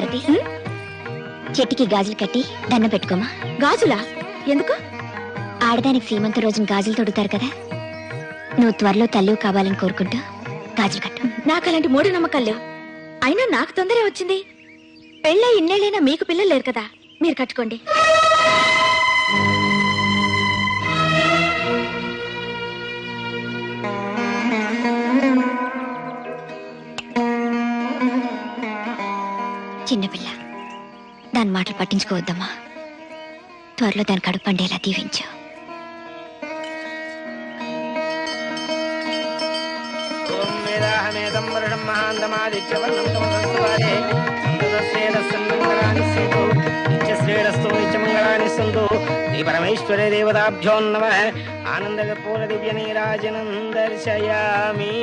హారతి చెట్టుకి గాజులు కట్టి దండం పెట్టుకోమా. గాజులా? ఎందుకు? ఆడదానికి సీమంత రోజున గాజులు తొడుగుతారు కదా, నువ్వు త్వరలో తల్లి కావాలని కోరుకుంటూ గాజులు కట్టు. నాకు అలాంటి మూఢనమ్మకాలు లేవు. అయినా నాకు తొందరే వచ్చింది. పెళ్ళై ఇన్నేళ్ళైనా మీకు పిల్లలు లేరు కదా, మీరు కట్టుకోండి. చిన్నపిల్ల, దాని మాటలు పట్టించుకోవద్దమ్మా. త్వరలో దాని కడుపు పండేలా దీవించు. పరమేశ్వరే దేవతాభ్యో నమః. ఆనందకర్పూర దివ్య నీరాజనం దర్శయామి.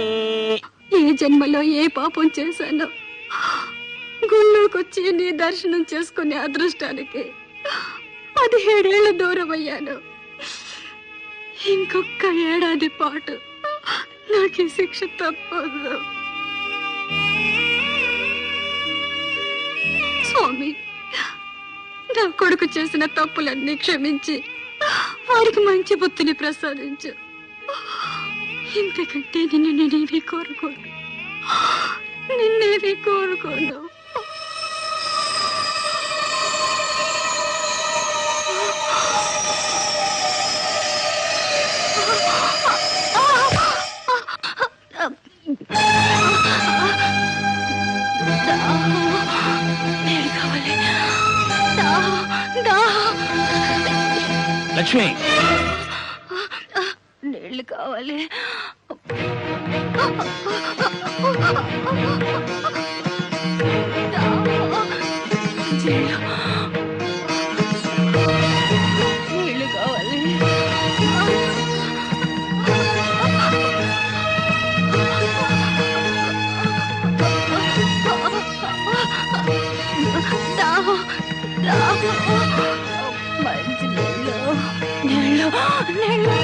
ఏ జన్మలో ఏ పాపం చేశానో గుళ్ళోకొచ్చి నీ దర్శనం చేసుకునే అదృష్టానికి 17 ఏళ్ల దూరం అయ్యాను. ఇంకొక ఏడాది పాటు నాకు ఈ శిక్ష తప్పదు. స్వామి, నా కొడుకు చేసిన తప్పులన్నీ క్షమించి వారికి మంచి బుద్ధిని ప్రసాదించు. ఇంతకంటే నిన్నేవి కోరుకోను. నిన్నేవి కోరుకోను. లక్ష్మి, నీళ్ళు కావాలి. నీళ్ళు కావాలి. మంచి నీళ్ళు, నీళ్ళు, నీళ్ళు.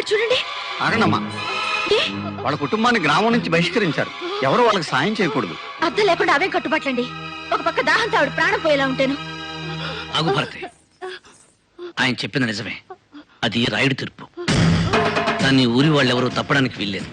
చూడండి. ఆగండమ్మా, వాళ్ళ కుటుంబాన్ని గ్రామం నుంచి బహిష్కరించారు. ఎవరు వాళ్ళకి సాయం చేయకూడదు. అర్థం లేకుండా అవే కట్టుబాట్లండి. ఒక పక్క దాహంతో ఆవిడ ప్రాణం పోయేలా ఉంటాను. ఆగు భారతి, ఆయన చెప్పింది నిజమే. అది రాయుడు తీర్పు. దాన్ని ఊరి వాళ్ళెవరూ తప్పడానికి వీల్లేదు.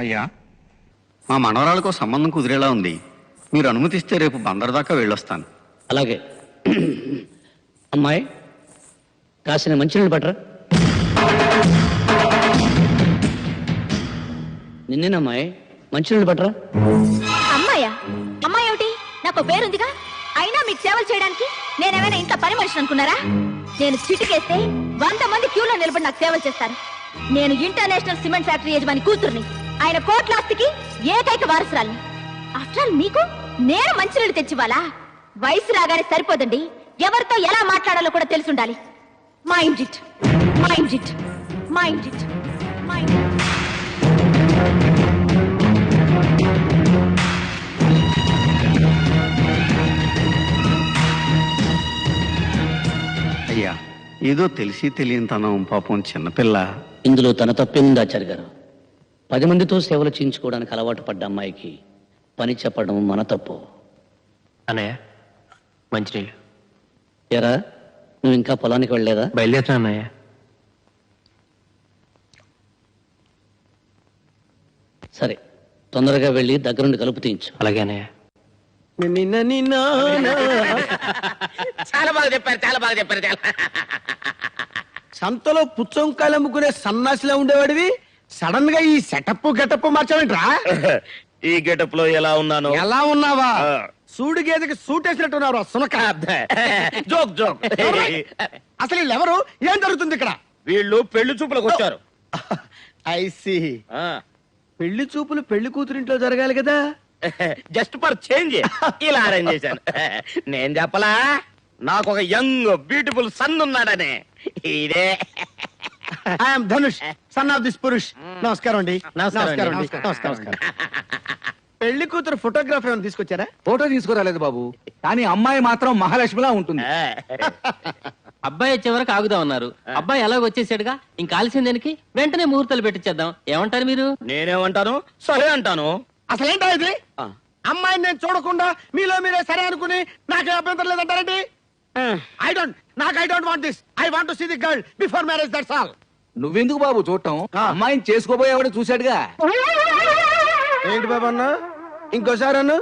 అయ్యా, మా మనవరాలకు సంబంధం కుదిరేలా ఉంది. మీరు అనుమతిస్తే రేపు బందర్ దాకా వెళ్ళొస్తాను. అలాగే. అమ్మాయి, కాసిన మంచినీళ్ళు పట్టరా. నిన్నేనమ్మాయి, మంచినీళ్ళు పట్టరా. అమ్మాయా? అమ్మాయి ఏమిటి? నాకు పేరుందిగా. అయినా మీకు సేవలు చేయడానికి నేనేమైనా ఇంత పని మనిషిని అనుకున్నారా? నేను చిటికేస్తే 100 మంది క్యూలో నిలబడి నాకు సేవలు చేస్తాను. నేను ఇంటర్నేషనల్ సిమెంట్ ఫ్యాక్టరీ యజమాని కూతుర్ని. ఆయన కోట్లాస్తికి ఏకైక వారసురాల్ని. ఆఫ్టర్ ఆల్ మీకు నేను మంచినీళ్ళు తెచ్చివ్వాలా? వయసు రాగానే సరిపోదండి, ఎవరితో ఎలా మాట్లాడాలో కూడా తెలుసుండాలి. Mind it, mind it, mind it, mind it. ఏదో తెలిసి తెలియనితనం, పాపం చిన్నపిల్ల. ఇందులో తన తప్పేముంది ఆచార్య గారు? 10 మందితో సేవలు చేయించుకోవడానికి అలవాటు పడ్డ అమ్మాయికి పని చెప్పడం మన తప్పు. అన్నయ్య మంచినీళ్ళు. ఎరా, నువ్వు ఇంకా పొలానికి వెళ్ళలేదా? బయలుదేరుతున్నా అన్నయ్య. సరే, తొందరగా వెళ్ళి దగ్గరుండి కలుపు తీయించు. అలాగే అన్నయ్య. చాలా బాగా చెప్పారు, చాలా బాగా చెప్పారు. చాలా సంతలో పుచ్చంకాయలు అమ్ముకునే సన్నాసిలా ఉండేవాడివి సడన్ గా ఈ సెటప్ గెటప్ మార్చావేంట్రా? ఈ గెటప్ లో ఎలా ఉన్నాను? ఎలా ఉన్నావా? సూడి గేదెకి సూట్ వేసినట్టున్నారు. సునక జోక్ జోక్. అసలు వీళ్ళెవరు? ఏం జరుగుతుంది ఇక్కడ? వీళ్ళు పెళ్లి చూపులకు వచ్చారు. ఐసి పెళ్లి చూపులు పెళ్లి కూతురింట్లో జరగాలి కదా. జస్ట్ ఫర్ చేంజ్ ఇలా అరేంజ్ చేశాను. నేను చెప్పలా, నాకు ఒక యంగ్ బ్యూటిఫుల్ సన్ ఉన్నాడనే. ఇదే I'm Dhanush, son of this పురుష్. నమస్కారం అండి. నమస్కారం అండి. నమస్కారం. పెళ్లి కూతురు ఫోటోగ్రాఫర్ ఏమైనా తీసుకొచ్చారా? ఫోటో తీసుకురాలేదు బాబు, కానీ అమ్మాయి మాత్రం మహాలక్ష్మిలా ఉంటుంది. అబ్బాయి వచ్చే వరకు ఆగుదామన్నారు. అబ్బాయి ఎలాగ వచ్చేసాడుగా, ఇంకా ఆలస్యం దేనికి? వెంటనే ముహూర్తాలు పెట్టించేద్దాం. ఏమంటారు మీరు? నేనేమంటాను, సరే అంటాను. అసలేంటా ఇది? అమ్మాయిని నేను చూడకుండా మీలో మీరే సరే అనుకుని నాకే అభ్యంతరం లేదంటారండి? I don't want this. I want to see the girl before marriage, that's all. నువ్వెందుకు బాబు చూడటం? అమ్మాయిని చేసుకోబోయేవాడు చూశాడుగా. ఏంటి బాబు అన్న? ఇంకోసారి అన్న.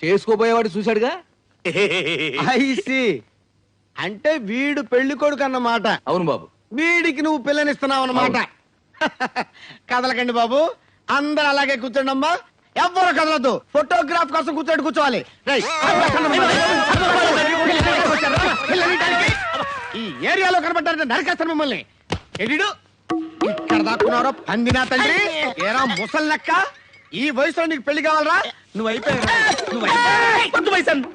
చేసుకోబోయేవాడు చూశాడుగా. ఐసి అంటే వీడు పెళ్లి కొడుకు అన్నమాట. అవును బాబు. వీడికి నువ్వు పిల్లనిస్తున్నావు అన్నమాట. కదలకండి బాబు, అందరు అలాగే కూర్చోండి అమ్మా. ఎవ్వరు కదలొద్దు. ఫోటోగ్రాఫ్ కోసం కూర్చోవాలి. ఈ ఏరియాలో కనబడ్డారంటే నరకేస్తాను మిమ్మల్ని. ఎడిడు ఇక్కడ దాక్కున్నారో పందినా తండ్రి. ఏరా ముసల్లెక్క, ఈ వయసులో నీకు పెళ్లి కావాలరా? నువ్వు అయిపోయావు.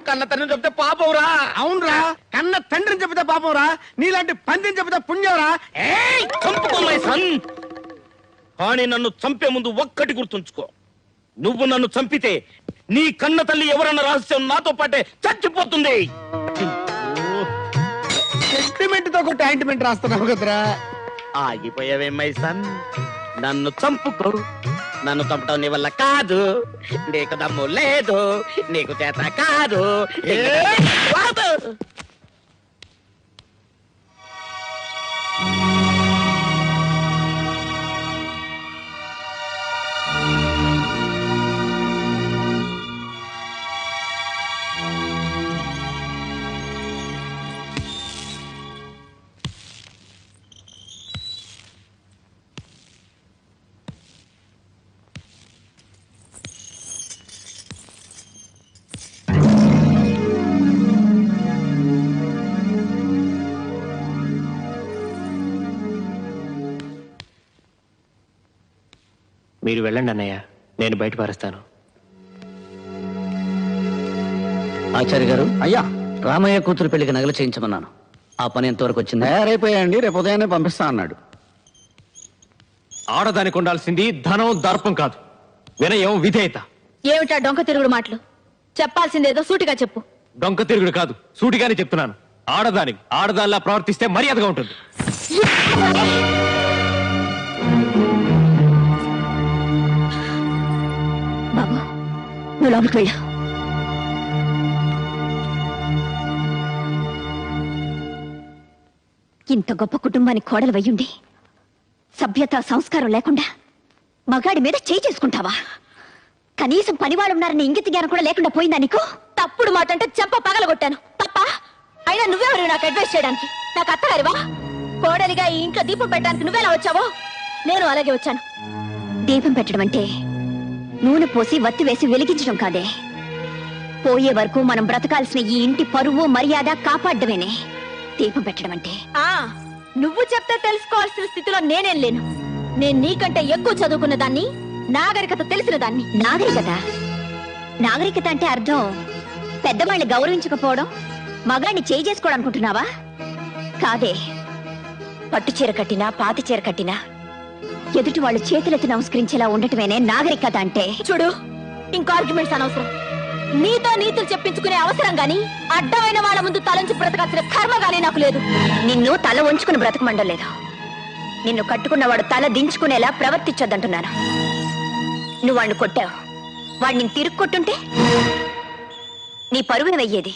కన్న తండ్రిని చెప్తే పాపవురా. అవునరా, కన్న తండ్రిని చెబితే పాపంరా. నీలాంటి పందిని చెబితే పుణ్యంరా. చంపుకోమై సన్. కానీ నన్ను చంపే ముందు ఒక్కటి గుర్తుంచుకో, నువ్వు నన్ను చంపితే నీ కన్న తల్లి ఎవరన్న రహస్యం నాతో పాటే చచ్చిపోతుంది. సెంటిమెంట్ తో కొట్టి ఆయింట్మెంట్ రాస్తున్నావు కదరా. ఆగిపోయావేమై సన్. నన్ను చంపుకో. నన్ను చంపటం నీ వల్ల కాదు. నీకు దమ్ము లేదు, నీకు చేత కాదు. మీరు వెళ్ళండి అన్నయ్య, నేను బయట పారేస్తాను. ఆచార్య గారు, అయ్యా, రామయ్య కూతురు పెళ్లికి నగలు చేయించమన్నాను. ఆ పని ఎంతవరకు వచ్చింది? తయారైపోయాయండి, రేపు ఉదయాన్నే పంపిస్తా అన్నాడు. ఆడదానికి ఉండాల్సింది ధనం దర్పం కాదు, వినయం విధేయత. ఏమిటా డొంక తిరుగుడు మాటలు? చెప్పాల్సిందేదో సూటిగా చెప్పు. డొంక తిరుగుడు కాదు, సూటిగానే చెప్తున్నాను. ఆడదానికి ఆడదానిలా ప్రవర్తిస్తే మర్యాదగా ఉంటుంది. బాబు, నువ్వు లోపలికి వెళ్ళు. ఇంత గొప్ప కుటుంబానికి కోడలు వయ్యుండి సభ్యత సంస్కారం లేకుండా మగాడి మీద చేయి చేసుకుంటావా? కనీసం పనివాళ్ళున్నారని ఇంగిత జ్ఞానం కూడా లేకుండా పోయిందా నీకు? తప్పుడు మాట అంటే చెంప పగలగొట్టాను తప్ప. అయినా నువ్వెవరు నాకు అడ్వైస్ చేయడానికి? నాకు అత్తగారివా? కోడలిగా ఈ ఇంట్లో దీపం పెట్టడానికి నువ్వెలా వచ్చావో నేను అలాగే వచ్చాను. దీపం పెట్టడం అంటే నూనె పోసి వత్తి వేసి వెలిగించడం కాదే. పోయే వరకు మనం బ్రతకాల్సిన ఈ ఇంటి పరువు మర్యాద కాపాడమేనే దీపం పెట్టడం అంటే. నువ్వు చెప్తే తెలుసుకోవాల్సిన స్థితిలో నేనేం లేను. నేను నీకంటే ఎక్కువ చదువుకున్న దాన్ని, నాగరికత తెలిసిన దాన్ని. నాగరికత నాగరికత అంటే అర్థం పెద్దవాళ్ళని గౌరవించకపోవడం, మగాడిని చేయి చేసుకోవడం అనుకుంటున్నావా? కాదే. పట్టు చీర కట్టినా పాతి చీర కట్టినా ఎదుటి వాళ్ళు చేతులెత్తి నమస్కరించేలా ఉండటమేనే నాగరికత అంటే. చూడు, ఇంకా ఆర్గ్యుమెంట్స్ అనవసరం. నీతో నీతులు చెప్పించుకునే అవసరం గాని అడ్డమైన వాళ్ళ ముందు తలంచి బ్రతకాల్సిన కర్మ గాని నాకు లేదు. నిన్ను తల వంచుకుని బ్రతకమండం లేదు. నిన్ను కట్టుకున్నవాడు తల దించుకునేలా ప్రవర్తించొద్దంటున్నాను. నువ్వు వాడిని కొట్టావు, వాడిని తిరుగు కొట్టుంటే నీ పరువు ఏమయ్యేది?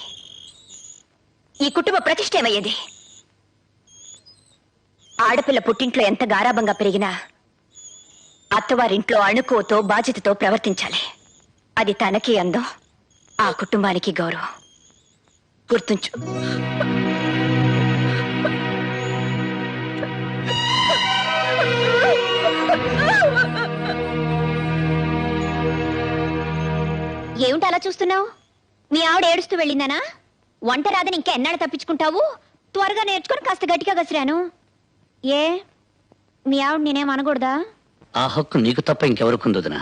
ఈ కుటుంబ ప్రతిష్ట ఏమయ్యేది? ఆడపిల్ల పుట్టింట్లో ఎంత గారాబంగా పెరిగినా అత్తవారింట్లో అణుకువతో బాధ్యతతో ప్రవర్తించాలి. అది తనకి అందం, ఆ కుటుంబానికి గౌరవం. గుర్తుంచు. ఏమిటి అలా చూస్తున్నావు? మీ ఆవిడ ఏడుస్తూ వెళ్ళిందనా? వంట రాదని ఇంకా ఎన్నాళ్ళు తప్పించుకుంటావు? త్వరగా నేర్చుకొని కాస్త గట్టిగా గసిరాను. ఏ మీ ఆవిడ నేనేం అనకూడదా? ఆ హక్కు నీకు తప్ప ఇంకెవరికి ఉందొదినా?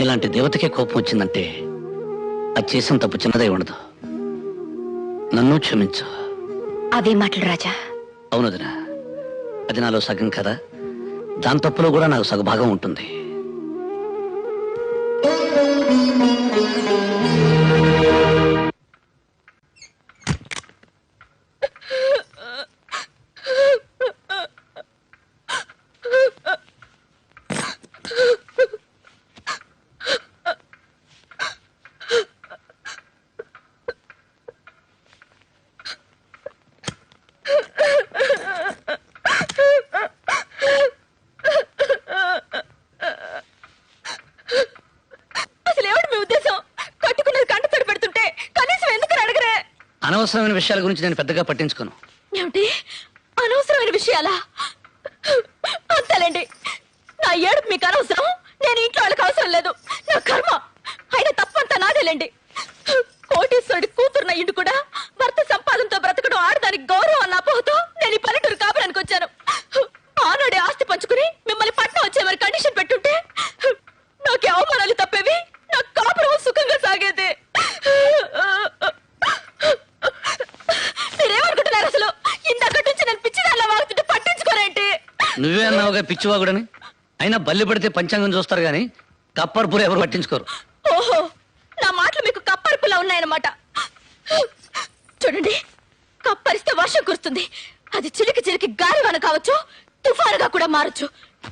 ఇలాంటి దేవతకే కోపం వచ్చిందంటే అది చేసిన తప్పు చిన్నదై ఉండదు. నన్ను క్షమించు. అవే మాటలు రాజా. అవునదినా, అది నాలో సగం కదా, దాని తప్పులో కూడా నాకు సగభాగం ఉంటుంది. అనవసరమైన విషయాల గురించి నేను పెద్దగా పట్టించుకోను. ఏమిటి అనవసరమైన విషయాలా? అంతేలేండి, నా ఏడుపు మీకు అనవసరం, నేను ఇంట్లో వాళ్ళకి అవసరం లేదు. నా కర్మ అయినా తప్పంతా నాదేలేండి. కోటీశ్వరుడి కూతురున్న ఇండు కూడా భర్త సంపాదనతో బ్రతకడం ఆడదానికి గౌరవం అన్న అపోహతో నేను ఈ పల్లెటూరు కాపురానికి వచ్చాను. ఆనాడే ఆస్తి పంచుకుని మిమ్మల్ని పట్నం వచ్చే మరి కండిషన్ పెట్టుంటే నాకే అవమానాలు తప్పేవి, నా కాపురం సుఖంగా సాగేది. మీరేమనుకుంటున్నారు అసలు? ఇంతకటి నుంచి నేను పిచ్చిదానిలా వాగుతుంటే పట్టించుకోరేంటి? నువ్వే అన్నావుగా పిచ్చివాగుడని. అయినా బల్లి పడితే పంచాంగం చూస్తారు గాని కప్పర్పూర ఎవరు పట్టించుకోరు. ఓహో, నా మాటలు మీకు కప్పరిపులా ఉన్నాయన్నమాట. చూడండి, కప్పరిస్తే వర్షం కురుస్తుంది. అది చిలికి చిలికి గాలివాన కావచ్చు, తుఫానుగా కూడా మారచ్చు.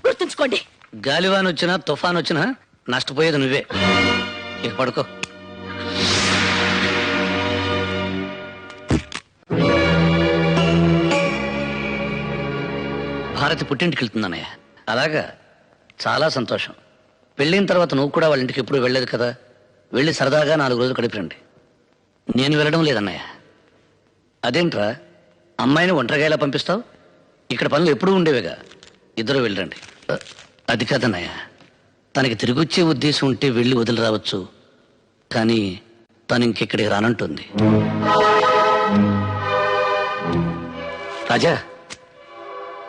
గుర్తుంచుకోండి. గాలివాన వచ్చినా తుఫాన్ వచ్చినా నష్టపోయేది నువ్వే. ఇక పడుకో. భారతి పుట్టింటికి వెళ్తుందన్నయ్య. అలాగా, చాలా సంతోషం. పెళ్ళిన తర్వాత నువ్వు కూడా వాళ్ళ ఇంటికి ఎప్పుడు వెళ్ళలేదు కదా. వెళ్ళి సరదాగా 4 రోజులు గడిపిరండి. నేను వెళ్ళడం లేదన్నయ్య. అదేంట్రా, అమ్మాయిని ఒంటరిగా ఎలా పంపిస్తావు? ఇక్కడ పనులు ఎప్పుడూ ఉండేవిగా. ఇద్దరు వెళ్ళండి. అది కాదన్నయ్య, తనకి తిరిగొచ్చే ఉద్దేశం ఉంటే వెళ్ళి వదిలి రావచ్చు. కానీ తను ఇంకెక్కడికి రానంటుంది. రాజా,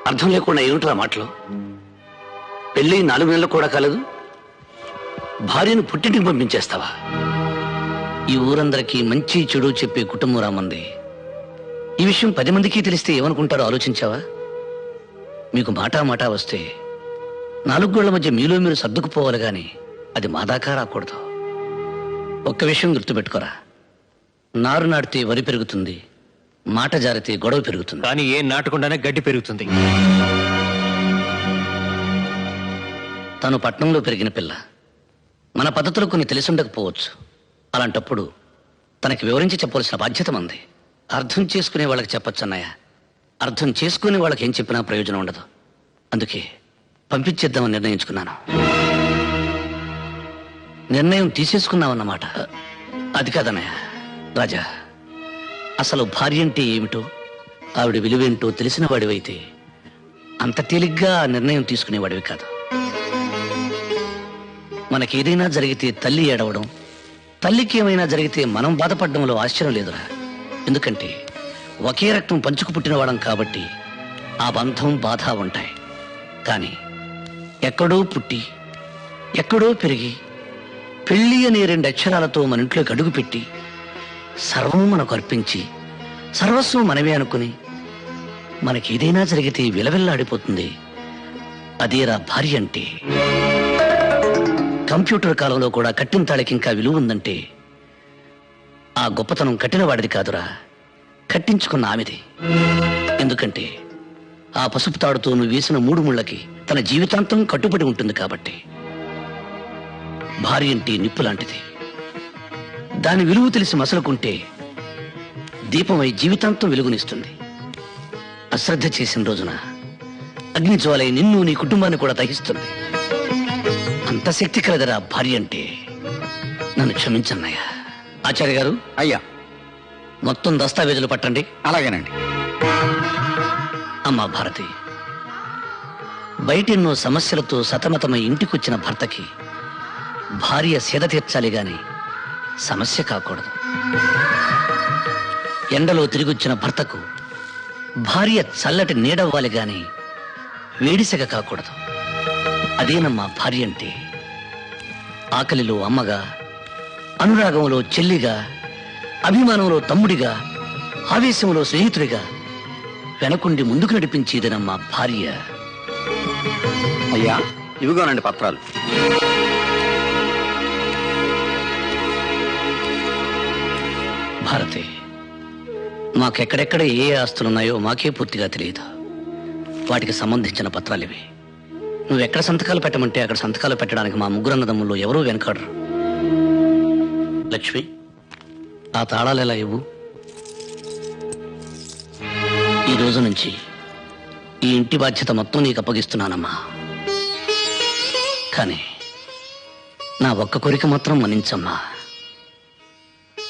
అర్థం లేకుండా ఏమిట్రా మాటలు? పెళ్ళి 4 నెలలు కూడా కాలేదు, భార్యను పుట్టింటికి పంపించేస్తావా? ఈ ఊరందరికీ మంచి చెడు చెప్పే కుటుంబం రామంది. ఈ విషయం 10 మందికి తెలిస్తే ఏమనుకుంటారో ఆలోచించావా? మీకు మాటా వస్తే 4 గోళ్ల మధ్య మీలో మీరు సర్దుకుపోవాలి గాని అది మా దాకా రాకూడదు. ఒక్క విషయం గుర్తుపెట్టుకోరా, నారు నాటితే వరి పెరుగుతుంది, మాట జారితే గొడవ పెరుగుతుంది. కానీ ఏం నాటకుండానే గడ్డి పెరుగుతుంది. తను పట్నంలో పెరిగిన పిల్ల, మన పద్ధతులు కొన్ని తెలిసి ఉండకపోవచ్చు. అలాంటప్పుడు తనకి వివరించి చెప్పవలసిన బాధ్యత మంది. అర్థం చేసుకునే వాళ్ళకి చెప్పొచ్చు అన్నయ్య. అర్థం చేసుకునే వాళ్ళకి ఏం చెప్పినా ప్రయోజనం ఉండదు. అందుకే పంపించేద్దామని నిర్ణయించుకున్నాను. నిర్ణయం తీసేసుకున్నావన్నమాట. అది కాదన్నయ్య. రాజా, అసలు భార్య అంటే ఏమిటో, ఆవిడ విలువేంటో తెలిసిన వాడివైతే అంత తేలిగ్గా ఆ నిర్ణయం తీసుకునేవాడివి కాదు. మనకేదైనా జరిగితే తల్లి ఏడవడం, తల్లికి ఏమైనా జరిగితే మనం బాధపడడంలో ఆశ్చర్యం లేదురా. ఎందుకంటే ఒకే రక్తం పంచుకు పుట్టినవాడం కాబట్టి ఆ బంధం బాధ ఉంటాయి. కానీ ఎక్కడో పుట్టి ఎక్కడో పెరిగి పెళ్లి అనే 2 అక్షరాలతో మన ఇంట్లోకి అడుగుపెట్టి సర్వం మనకు అర్పించి సర్వస్వం మనమే అనుకుని మనకేదైనా జరిగితే విలవిల్లాడిపోతుంది. అదేరా భార్య అంటే. కంప్యూటర్ కాలంలో కూడా కట్టిన తాళికి ఇంకా విలువ ఉందంటే ఆ గొప్పతనం కట్టిన వాడిది కాదురా, కట్టించుకున్న ఆమెది. ఎందుకంటే ఆ పసుపు తాడుతో నువ్వు వేసిన 3 ముళ్ళకి తన జీవితాంతం కట్టుబడి ఉంటుంది కాబట్టి. భార్య అంటే నిప్పు లాంటిది. దాని విలువ తెలిసి మసలుకుంటే దీపమై జీవితాంతం వెలుగునిస్తుంది. అశ్రద్ధ చేసిన రోజున అగ్ని జ్వాలై నిన్ను నీ కుటుంబాన్ని కూడా దహిస్తుంది. అంత శక్తి కలదరా భార్య అంటే. నన్ను క్షమించన్నయ్యా. ఆచార్య గారు, అయ్యా. మొత్తం దస్తావేజులు పట్టండి. అలాగేనండి. అమ్మా భారతి, బయటెన్నో సమస్యలతో సతమతమై ఇంటికొచ్చిన భర్తకి భార్య సేద తీర్చాలి గాని సమస్య కాకూడదు. ఎండలో తిరిగొచ్చిన భర్తకు భార్య చల్లటి నీడవ్వాలి గాని వేడిసెగ కాకూడదు. అదేనమ్మా భార్య అంటే. ఆకలిలో అమ్మగా, అనురాగంలో చెల్లిగా, అభిమానంలో తమ్ముడిగా, ఆవేశంలో స్నేహితుడిగా వెనకుండి ముందుకు నడిపించేదనమ్మా భార్య. అయ్యా, ఇవిగోనండి పత్రాలు. భారతి, మాకెక్కడెక్కడ ఏ ఆస్తులున్నాయో మాకే పూర్తిగా తెలియదు. వాటికి సంబంధించిన పత్రాలు ఇవి. నువ్వెక్కడ సంతకాలు పెట్టమంటే అక్కడ సంతకాలు పెట్టడానికి మా 3 అన్నదమ్ముల్లో ఎవరూ వెనకాడరు. లక్ష్మి, ఆ తాళాలు ఎలా ఇవ్వు. ఈ రోజు నుంచి ఈ ఇంటి బాధ్యత మొత్తం నీకు అప్పగిస్తున్నానమ్మా. కానీ నా ఒక్క కోరిక మాత్రం మన్నించమ్మా.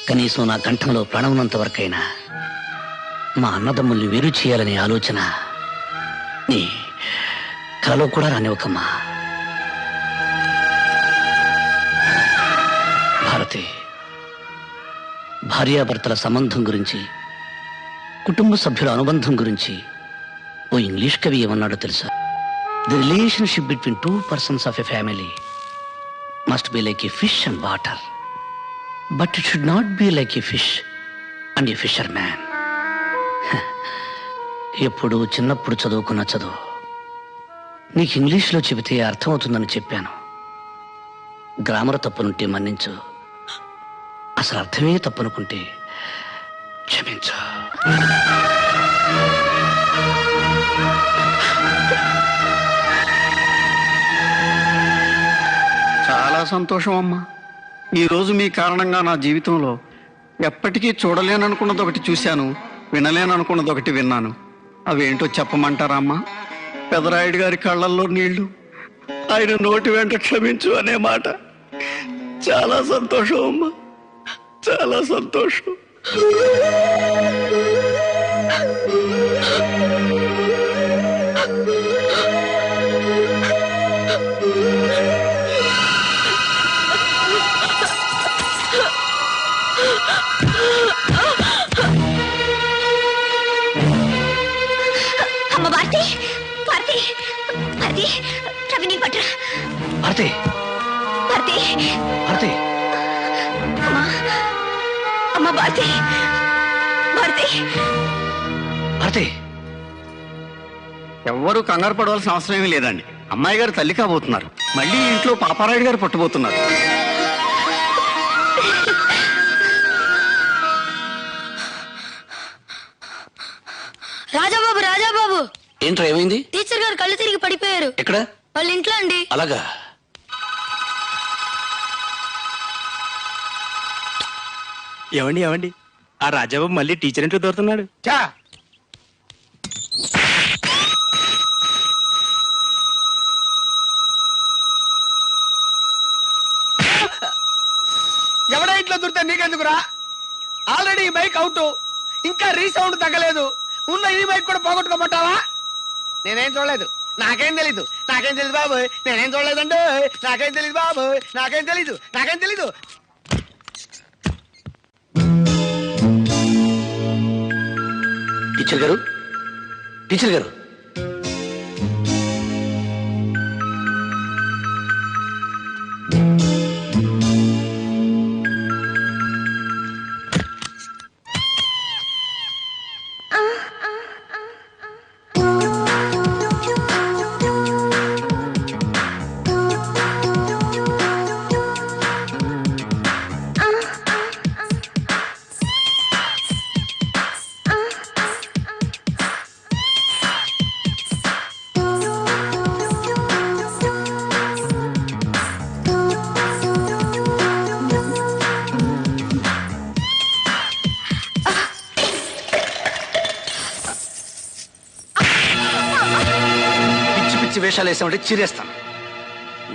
కనీసం నా కంఠంలో ప్రాణం ఉన్నంత వరకైనా మా అన్నదమ్ముల్ని వేరు చేయాలనే ఆలోచన నీ కలలో కూడా రానివ్వకమ్మా. భారతి, భార్యాభర్తల సంబంధం గురించి, కుటుంబ సభ్యుల అనుబంధం గురించి ఓ ఇంగ్లీష్ కవి ఏమన్నాడో తెలుసా? The relationship between 2 persons of a family must be like a fish and water, but it should not be like a fish and a fissure man. ఎప్పుడు చిన్నప్పుడు చదువుకున్న చదువు నీకు ఇంగ్లీష్లో చెబితే అర్థమవుతుందని చెప్పాను. గ్రామర్ తప్పునుంటే మన్నించు, అసలు అర్థమే తప్పనుకుంటే క్షమించు. చాలా సంతోషం అమ్మా. ఈరోజు మీ కారణంగా నా జీవితంలో ఎప్పటికీ చూడలేననుకున్నది ఒకటి చూశాను, వినలేననుకున్నది ఒకటి విన్నాను. అవేంటో చెప్పమంటారా అమ్మా? పెదరాయుడు గారి కళ్ళల్లో నీళ్లు, ఆయన నోటి వెంట క్షమించు అనే మాట. చాలా సంతోషం అమ్మా, చాలా సంతోషం. అమ్మ భారతి, భారతి, భారతి, రవి నీ పట్ల. భారతి, భారతి, భారతి, అమ్మా, అమ్మ భారతి, భారతి. భారతి. ఎవ్వరూ కంగారు పడవలసిన అవసరం ఏమీ లేదండి. అమ్మాయి గారు తల్లి కాబోతున్నారు. మళ్ళీ ఇంట్లో పాపారాయుడు గారు పుట్టబోతున్నారు. రాజాబాబు, రాజాబాబు, ఏంట్రా ఏమైంది? టీచర్ గారు కళ్ళు తిరిగి పడిపోయారు. ఎక్కడ? వాళ్ళ ఇంట్లో అండి. అలాగా? ఏమండి ఏమండి, ఆ రాజాబాబు మళ్ళీ టీచర్ ఇంట్లో దొరుకుతున్నాడు. చా ఎవడ ఇంట్లో దొరికితే నీకెందుకురా? ఆల్రెడీ ఈ బైక్ అవుట్, ఇంకా రీసౌండ్ తగ్గలేదు. ఉన్న ఈ బైక్ కూడా పోగొట్టుకోమంటావా? నేనేం చూడలేదు, నాకేం తెలీదు, నాకేం తెలీదు బాబు, నేనేం చూడలేదండి, నాకేం తెలీదు బాబు, నాకేం తెలీదు, నాకేం తెలీదు. టీచర్ గారు, టీచర్ గారు, వేషాలు వేసామంటే చీరేస్తాను.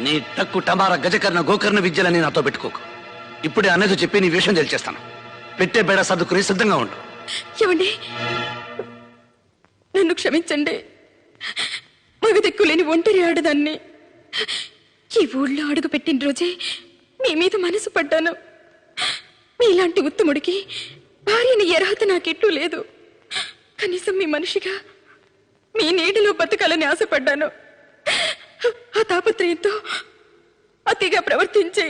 నీ టక్కు టమారా గజకర్ణ గోకర్ణ విద్యలని నాతో పెట్టుకోకు. ఇప్పుడే అన్నది చెప్పి నీ వేషం తెలిచేస్తాను. పెట్టే బేడ సర్దుకుని సిద్ధంగా ఉండు. ఏమండి, నన్ను క్షమించండి. మగ దిక్కులేని ఒంటరి ఆడదాన్ని. ఈ ఊళ్ళో అడుగు పెట్టిన రోజే మీ మీద మనసు పడ్డాను. మీలాంటి ఉత్తముడికి భార్యని ఎరహత నాకెట్లు లేదు. కనీసం మీ మనిషిగా మీ నీడలో బతకాలని ఆశపడ్డాను. ఆ తాపత్రయంతో అతిగా ప్రవర్తించి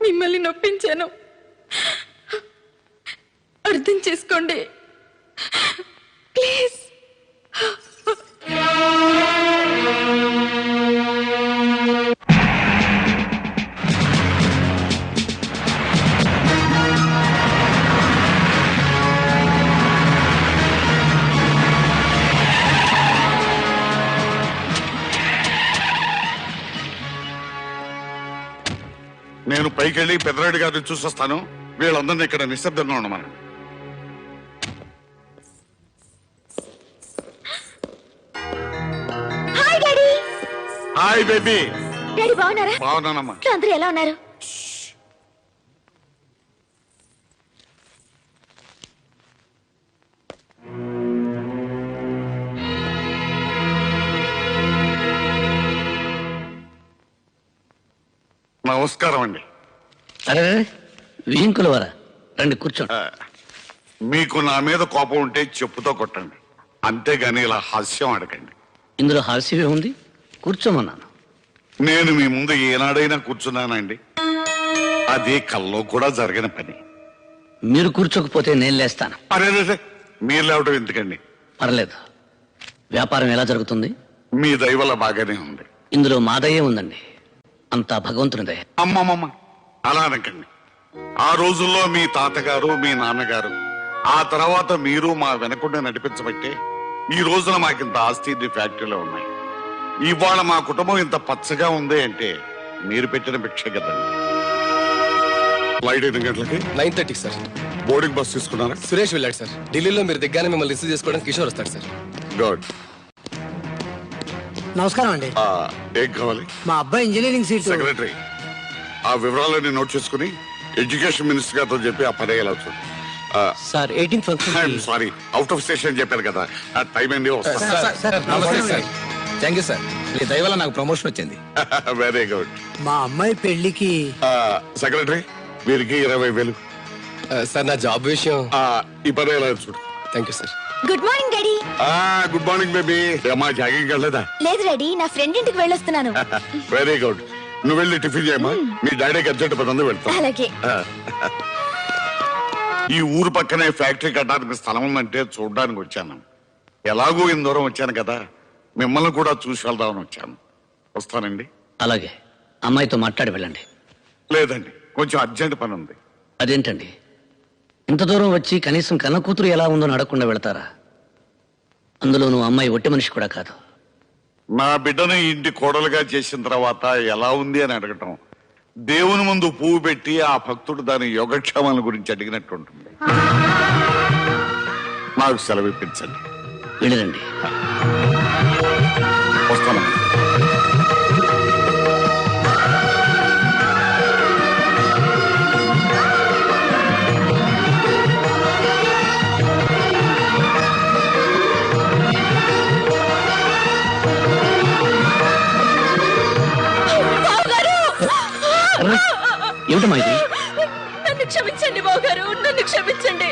మిమ్మల్ని నొప్పించాను. అర్థం చేసుకోండి ప్లీజ్. నేను పైకెళ్ళి పెద్దరెడ్డి గారిని చూసొస్తాను. వీళ్ళందరినీ ఇక్కడ నిశ్శబ్దంగా ఉండమని. Hi daddy. Hi baby. Daddy బాగున్నారా? బాగున్నానమ్మా. ఇంట్లో అందరూ ఎలా ఉన్నారు? నమస్కారం అండి. అరే విహింకుల వారా, రండి కూర్చోండి. మీకు నా మీద కోపం ఉంటే చెప్పుతో కొట్టండి, అంతేగాని ఇలా హాస్యం అడగండి. ఇందులో హాస్యమే ఉంది, కూర్చోమన్నాను. నేను మీ ముందు ఏనాడైనా కూర్చున్నానండి? అది కల్లో కూడా జరిగిన పని. మీరు కూర్చోకపోతే నేను లేస్తాను. అరే మీరు లేవటం ఎందుకండి? పర్లేదు. వ్యాపారం ఎలా జరుగుతుంది? మీ దయ వల్ల బాగానే ఉంది. ఇందులో మా దయే ఉందండి, అంతా భగవంతుని దయ. అమ్మమ్మమ్మ అలా అనకండి. ఆ రోజుల్లో మీ తాతగారు మీ నాన్నగారు, ఆ తర్వాత మీరు మా వెనకుండా నడిపించబట్టే ఈ రోజున మాకింత ఆస్తి ఫ్యాక్టరీలో ఉన్నాయి. ఇవాళ మా కుటుంబం ఇంత పచ్చగా ఉంది అంటే మీరు పెట్టిన భిక్ష కదండి. ఫ్లైట్ 8 గంటలకి 9:30 సార్. బోర్డింగ్ బస్ తీసుకున్నారా? సురేష్ వెళ్ళాడు సార్. ఢిల్లీలో మీరు దిగ్గానే మిమ్మల్ని రిసీవ్ చేసుకోవడానికి కిషోర్ వస్తాడు సార్. గుడ్. నమస్కారం అండి. ఏం కావాలి? మా అబ్బాయి ఇంజనీరింగ్ సీట్. సెక్రటరీ, ఆ వివరాలన్నీ నోట్ చేసుకుని ఎడ్యుకేషన్ మినిస్టర్ గారితో చెప్పి ఆ పని అయ్యేలా చూడండి. Sir 18th sorry, out of station చెప్పారు కదా, ఆ టైం ఏంటి వస్తా. నమస్తే సార్. Thank you sir. మీ దయ వల్ల నాకు ప్రమోషన్ వచ్చింది. Very good. మా అమ్మాయి పెళ్లికి సెక్రటరీ, వీరికి 20,000. సార్ నా జాబ్ విషయం. ఈ పని ఎలా చూడు. Thank you sir. Good morning daddy. Good morning baby. అమ్మా జాగింగ్ వెళ్ళలేదా? లేదు డాడీ, నా ఫ్రెండ్ ఇంటికి వెళ్ళొస్తున్నాను. Very good. నువ్వు వెళ్ళి టిఫిన్ చేయమ్మా. మీ డాడీకి అర్జెంట్ పని ఉంది, వెళ్తా. అలాగే. ఈ ఊరు పక్కనే ఫ్యాక్టరీ కట్టడానికి స్థలం ఉందంటే చూడడానికి వచ్చాను. ఎలాగో ఇంత దూరం వచ్చాను కదా, మిమ్మల్ని కూడా చూసి వెళ్దామని వచ్చాను. వస్తానండి. అలాగే. అమ్మాయితో మాట్లాడి వెళ్ళండి. లేదండి, కొంచెం అర్జెంట్ పని ఉంది. అదేంటండి, ఇంత దూరం వచ్చి కనీసం కన్న కూతురు ఎలా ఉందో అడగకుండా వెళతారా? అందులో నువ్వు అమ్మాయి ఒట్టి మనిషి కూడా కాదు. నా బిడ్డను ఇంటి కోడలుగా చేసిన తర్వాత ఎలా ఉంది అని అడగటం దేవుని ముందు పువ్వు పెట్టి ఆ భక్తుడు దాని యోగక్షేమాల గురించి అడిగినట్టు ఉంటుంది. నాకు సెలవు ఇప్పించండి. వెళ్ళిరండి. వస్తాను. ఏమిటమ్మా ఇది? నన్ను క్షమించండి బావగారు, నన్ను క్షమించండి.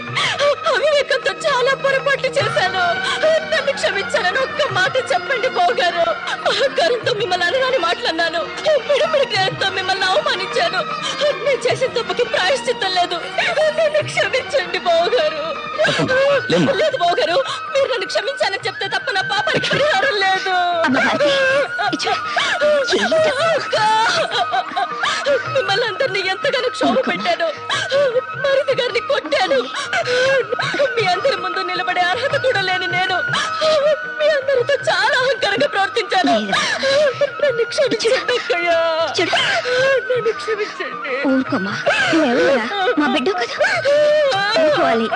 అవివేకంతో చాలా పొరపాట్లు చేశాను. నన్ను క్షమించాలని ఒక్క మాట చెప్పండి బావగారు. అహంకారంతో మిమ్మల్ని అనరాని మాట్లాడినాను. పిడిపిడి జ్ఞానంతో మిమ్మల్ని అవమానించాను. నేను చేసిన తప్పుకి ప్రాయశ్చిత్తం లేదు. నన్ను క్షమించండి బావగారు. లేదు బావగారు, మీరు నన్ను క్షమించాలని చెప్తే తప్ప నా పాపానికి పరిహారం లేదు. మిమ్మల్ని అందరినీ ఎంతగానో క్షోభ పెట్టాను. మరిది గారిని కొట్టాను. మీ అందరి ముందు నిలబడే అర్హత కూడా లేని నేను మీ అందరితో చాలా అహంకారంగా ప్రవర్తించాను. నన్ను క్షమించండి అక్కయ్య, నన్ను క్షమించండి. ఊరుకోమ్మా, నువ్వెవరురా? మా బిడ్డ కదా, ఊరుకోవాలి.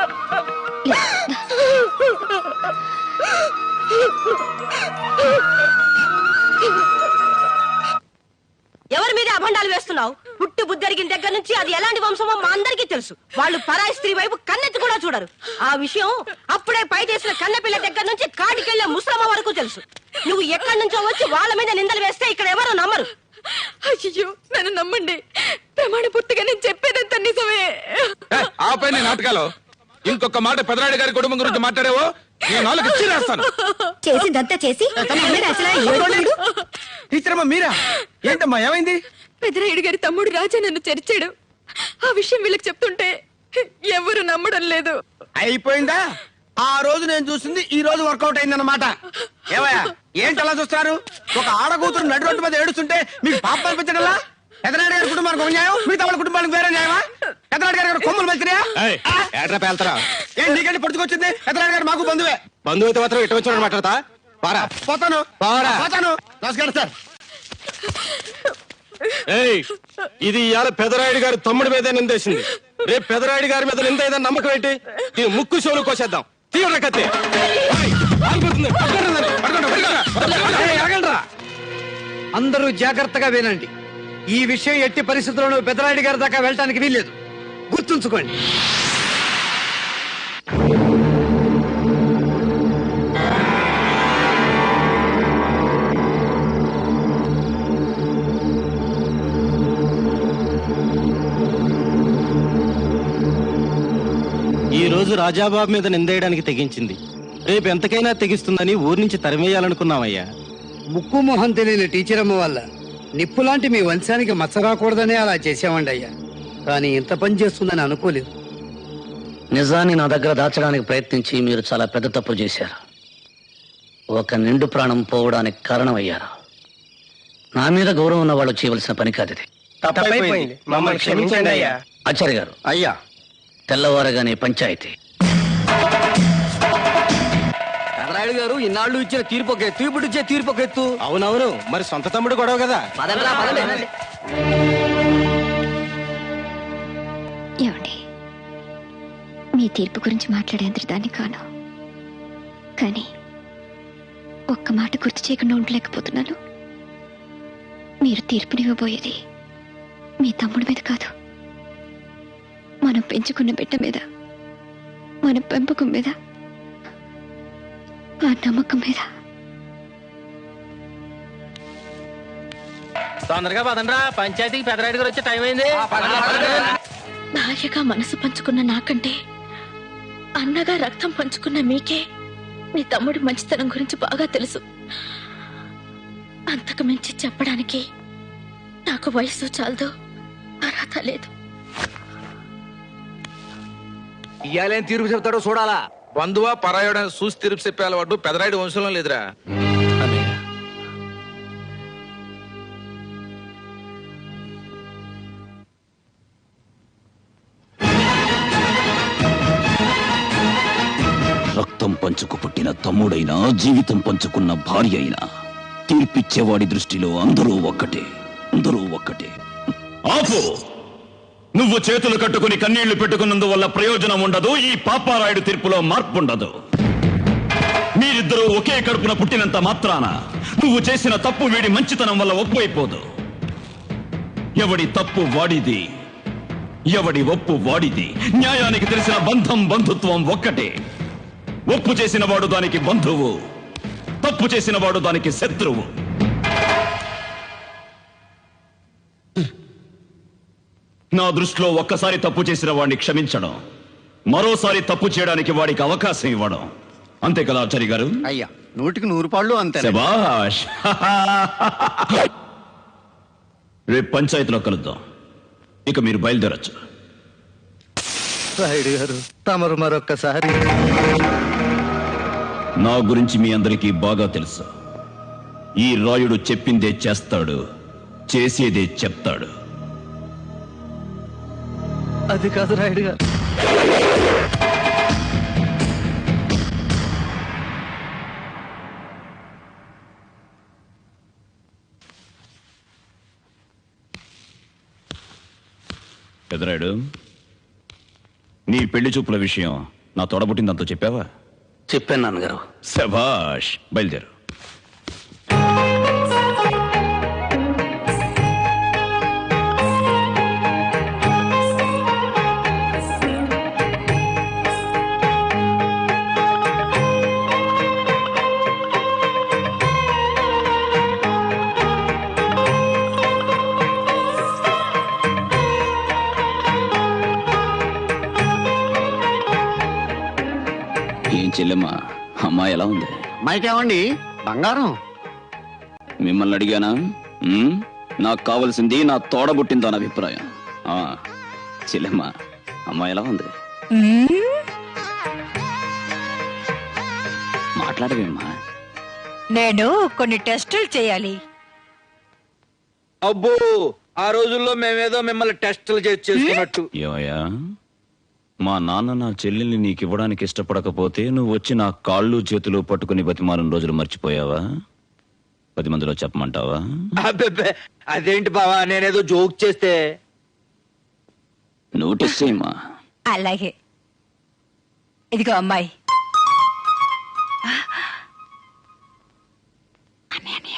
అభండాలు వేస్తున్నావు? పుట్టి బుద్ధరిగిన దగ్గర నుంచి అది ఎలాంటి వంశమో మా అందరికీ తెలుసు. వాళ్ళు పరాయి స్త్రీ వైపు కన్నెత్తి కూడా చూడరు. ఆ విషయం అప్పుడే పై చేసిన కన్నెపిల్ల దగ్గర నుంచి కాటికెళ్లే ముసలమ్మ వరకు తెలుసు. నువ్వు ఎక్కడి నుంచో వచ్చి వాళ్ళ మీద నిందలు వేస్తే ఇక్కడ ఎవరు నమ్మరు. అయ్యో నన్ను నమ్మండి, ప్రమాణ పూర్తిగా నేను చెప్పేదంతా నిజమే. ఆపై నాటకాలు ఇంకొక మాట పెదరాడి గారి కుటుంబం గురించి మాట్లాడేవో నేను నాలుగు ఇచ్చిరేస్తాను. చేసిందంతా చేసి టీచర్ అమ్మ మీరా? ఏంటమ్మా ఏమైంది? పెదరాయుడు గారి తమ్ముడు రాజా నన్ను చరిచాడు. ఆ విషయం వీళ్ళకి చెప్తుంటే ఎవరు నమ్మడం లేదు. అయిపోయిందా? ఆ రోజు నేను చూసింది ఈ రోజు వర్కౌట్ అయిందన్నమాట. ఏవయ్యా ఏంటి అలా చూస్తారు? ఒక ఆడకూతురు నడి రోడ్డు మీద ఏడుస్తుంటే మీకు పాప అనిపించగల? పెదనాయుడు గారి కుటుంబానికి ఒక న్యాయం, మిగతా వాళ్ళ కుటుంబానికి వేరే న్యాయమా? పెదనాయుడు గారి కొమ్ములు వెళ్తున్నాయా? ఏట్రా పేల్తరా? ఏం నీకంటే పొడుచుకొచ్చింది? పెదనాయుడు గారు మాకు బంధువే. బంధువుతో మాత్రం ఇటు వచ్చి మాట్లాడతా పారా. పోతాను పోరా. పోతాను. నమస్కారం సార్. ఏయ్, ఇది ఇవాళ పెదరాయుడు గారి తమ్ముడి మీద నిందేసింది. రేపు పెదరాయుడు గారి మీద నింద ఏదైనా నమ్మకం ఏంటి? దీని ముక్కు షోలు కోసేద్దాం. తీవ్ర కత్తి అందరూ జాగ్రత్తగా వినండి. ఈ విషయం ఎట్టి పరిస్థితుల్లోనూ పెదరాయుడు గారి దాకా వెళ్ళటానికి వీల్లేదు. గుర్తుంచుకోండి. ఈ రోజు రాజాబాబు మీద నిందేయడానికి తెగించింది. రేపు ఎంతకైనా తెగిస్తుందని ఊరి నుంచి తరిమేయాలనుకున్నామయ్యా. ముక్కు మొహం తెలియని టీచర్ అమ్మ వల్ల నిప్పులాంటి మీ వంశానికి మచ్చ రాకూడదనే అలా చేసామండి అయ్యా. కానీ ఇంత పని చేస్తుందని అనుకోలేదు. నిజాన్ని నా దగ్గర దాచడానికి ప్రయత్నించి మీరు చాలా పెద్ద తప్పు చేశారు. ఒక నిండు ప్రాణం పోవడానికి కారణమయ్యారు. నా మీద గౌరవం ఉన్న వాళ్ళు చేయవలసిన పని కాదు ఇది. మమ్మల్ని క్షమించండి అయ్యా. ఆచార్య గారు, అయ్యా తెల్లవారగానే పంచాయతీ. పెదరాయుడు గారు ఇన్నాళ్ళు ఇచ్చిన తీర్పు ఒక ఎత్తు, ఇప్పుడు ఇచ్చే తీర్పు ఒక ఎత్తు. అవునవును, మరి సొంత తమ్ముడు గొడవ కదా. ఏమండి, మీ తీర్పు గురించి మాట్లాడేందుకు దాన్ని కాను, కానీ ఒక్క మాట గుర్తు చేయకుండా ఉండలేకపోతున్నాను. మీరు తీర్పునివ్వబోయేది మీ తమ్ముడి మీద కాదు, మనం పెంచుకున్న బిడ్డ మీద, మన పెంపకం మీద, ఆ నమ్మకం మీద. తొందరగా పదండ్రా, పంచాయతీకి పెదరాయుడు గారు వచ్చే టైం అయింది. భార్యగా మనసు పంచుకున్న నాకంటే అన్నగా రక్తం పంచుకున్న మీకే మీ తమ్ముడి మంచితనం గురించి బాగా తెలుసు. అంతకు మించి చెప్పడానికి నాకు వయసు చాలదు, అర్హత లేదు. ఇయ్యాలేం తీర్పు చెప్తాడో చూడాలా. బంధువా పరాయుడు చూసి తీర్పు చెప్పే వాడు పెదరాయుడు వంశంలో లేదురా. రక్తం పంచుకు పుట్టిన తమ్ముడైనా, జీవితం పంచుకున్న భార్య అయినా తీర్పిచ్చేవాడి దృష్టిలో అందరూ ఒక్కటే, అందరూ ఒక్కటే. ఆపు! నువ్వు చేతులు కట్టుకుని కన్నీళ్లు పెట్టుకున్నందువల్ల ప్రయోజనం ఉండదు. ఈ పాపారాయుడు తీర్పులో మార్పు ఉండదు. మీరిద్దరూ ఒకే కడుపున పుట్టినంత మాత్రాన నువ్వు చేసిన తప్పు వీడి మంచితనం వల్ల ఒప్పు అయిపోదు. ఎవడి తప్పు వాడిది, ఎవడి ఒప్పు వాడిది. న్యాయానికి తెలిసిన బంధం, బంధుత్వం ఒక్కటే. ఒప్పు చేసిన వాడు దానికి బంధువు, తప్పు చేసిన వాడు దానికి శత్రువు. నా దృష్టిలో ఒక్కసారి తప్పు చేసిన వాడిని క్షమించడం, మరోసారి తప్పు చేయడానికి వాడికి అవకాశం ఇవ్వడం. అంతే కదా ఆచార్య గారు? అయ్యా, 100కి 100 అంతే. శభాష్. రేపు పంచాయతీలో కలుద్దాం. ఇక మీరు బయలుదేరచ్చు. రాయుడు గారు, తమరు మరొక్కసారి. నా గురించి మీ అందరికీ బాగా తెలుసు. ఈ రాయుడు చెప్పిందే చేస్తాడు, చేసేదే చెప్తాడు. అది కాదు రాయుడు గారు. పెదరాయుడు, నీ పెళ్లి చూపుల విషయం నా తోడబుట్టిందంతా చెప్పావా? చెప్పాను నాన్నగారు. శభాష్, బయలుదేరు. చెల్లెమ్మ, అమ్మాయి ఎలా ఉంది? అమ్మాయికేమండి బంగారం? మిమ్మల్ని అడిగానా? నాకు కావలసింది నా తోడబుట్టిందో అని అభిప్రాయం. చెల్లెమ్మ, అమ్మాయి ఎలా ఉంది? మాట్లాడవేమ్మా. నేను కొన్ని టెస్టులు చేయాలి. అబ్బో, ఆ రోజుల్లో మేమేదో మిమ్మల్ని టెస్టులు చేసుకున్నట్టు. ఏమయ్యా, మా నాన్న నా చెల్లెల్ని నీకు ఇవ్వడానికి ఇష్టపడకపోతే నువ్వు వచ్చి నా కాళ్ళు చేతులు పట్టుకుని బతిమాలిన రోజులు మర్చిపోయావా? 10 మందిలో చెప్పమంటావా? అబ్బే, అదేంటి బావా, నేనేదో జోక్ చేస్తే. నోటీస్ చేయమా. అలాగే, ఇదిగో అమ్మాయి. అన్నయ్య,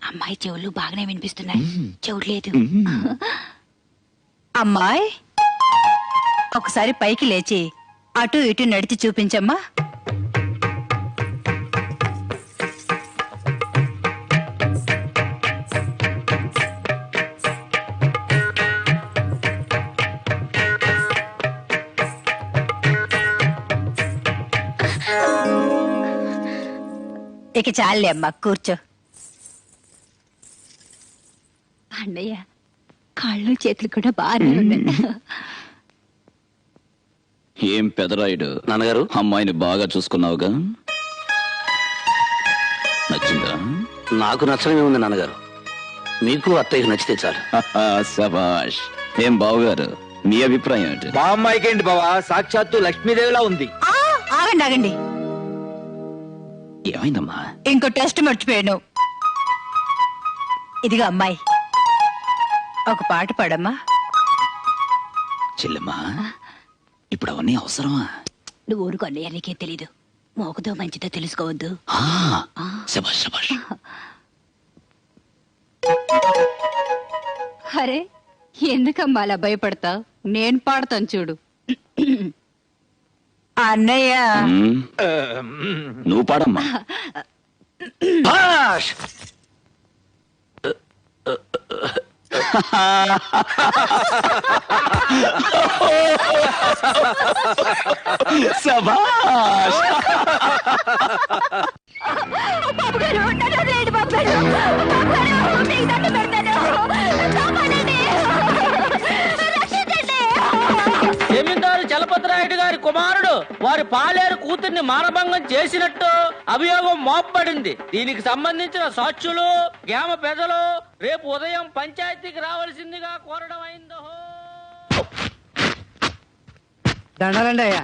అమ్మాయి చెవులు బాగానే వినిపిస్తున్నాయి, చెవులు లేదు. అమ్మాయి, ఒకసారి పైకి లేచి అటు ఇటు నడిచి చూపించమ్మా. ఇక చాలే అమ్మా, కూర్చో. అన్నయ్య, కాళ్ళు చేతులు కూడా బాగానే ఉన్నాయి. ఏం పెదరాయుడు, నాన్నగారు, అమ్మాయిని బాగా చూసుకున్నావుగా? నచ్చిందా? నాకు నచ్చడమే ఉంది నాన్నగారు. మీకు అత్తయ్యకి నచ్చితే చాలు. శభాష్. ఏం బావగారు, మీ అభిప్రాయం ఏంటి? మా అమ్మాయికి ఏంటి బావా, సాక్షాత్తు లక్ష్మీదేవిలా ఉంది. ఆగండి ఆగండి, ఏమైందమ్మా? ఇంకో టెస్ట్ మర్చిపోయాను. ఇదిగో అమ్మాయి, ఒక పాట పాడమ్మా. చెల్లెమ్మా, ఇప్పుడు అవన్నీ అవసరమా? నువ్వు ఊరుకో అన్నయ్య, నీకే తెలీదు. మోకదో మంచిదో తెలుసుకోవద్దు. శభాష్ శభాష్. అరే, ఎందుకమ్మా అలా భయపడతావు? నేను పాడతాను చూడు. అన్నయ్య, నువ్వు పాడమ్మా. భాష్! శభాష్. బాబుగారు, నన్ను వదిలేయండి బాబుగారు. బాబుగారు, మీకు దండం పెడతాను. కాపాడండి. రక్షించండి. జమీందారు చలపతిరాయుడు గారి కుమారుడు వారి పాలేరు కూతుర్ని మానభంగం చేసినట్టు అభియోగం మోపబడింది. దీనికి సంబంధించిన సాక్షులు, గ్రామ పెద్దలు రేపు ఉదయం పంచాయతీకి రావాల్సిందిగా కోరడం అయిందో. దండాలండి అయ్యా.